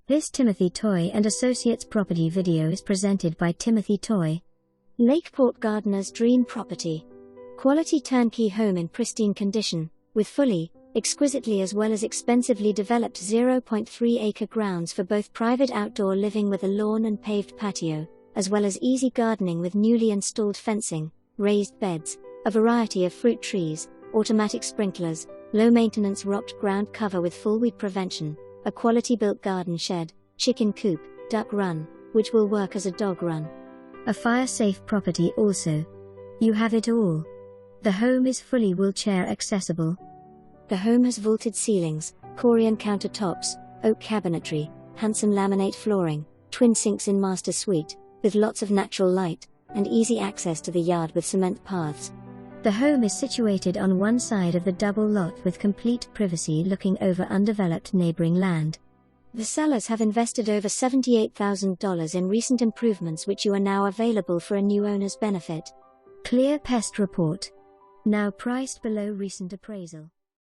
This Timothy Toye and Associates property video is presented by Timothy Toye. LAKEPORT Gardener'S Dream Property. Quality turnkey home in pristine condition, with fully, exquisitely as well as expensively developed 0.3-acre grounds for both private outdoor living with a lawn and paved patio, as well as easy gardening with newly installed fencing, raised beds, a variety of fruit trees, automatic sprinklers, low-maintenance rocked ground cover with full weed prevention, a quality-built garden shed, chicken coop, duck run, which will work as a dog run. A fire-safe property also. You have it all. The home is fully wheelchair accessible. The home has vaulted ceilings, corian countertops, oak cabinetry, handsome laminate flooring, twin sinks in master suite, with lots of natural light, and easy access to the yard with cement paths. The home is situated on one side of the double lot with complete privacy looking over undeveloped neighboring land. The sellers have invested over $78,000 in recent improvements which are now available for a new owner's benefit. Clear pest report. Now priced below recent appraisal.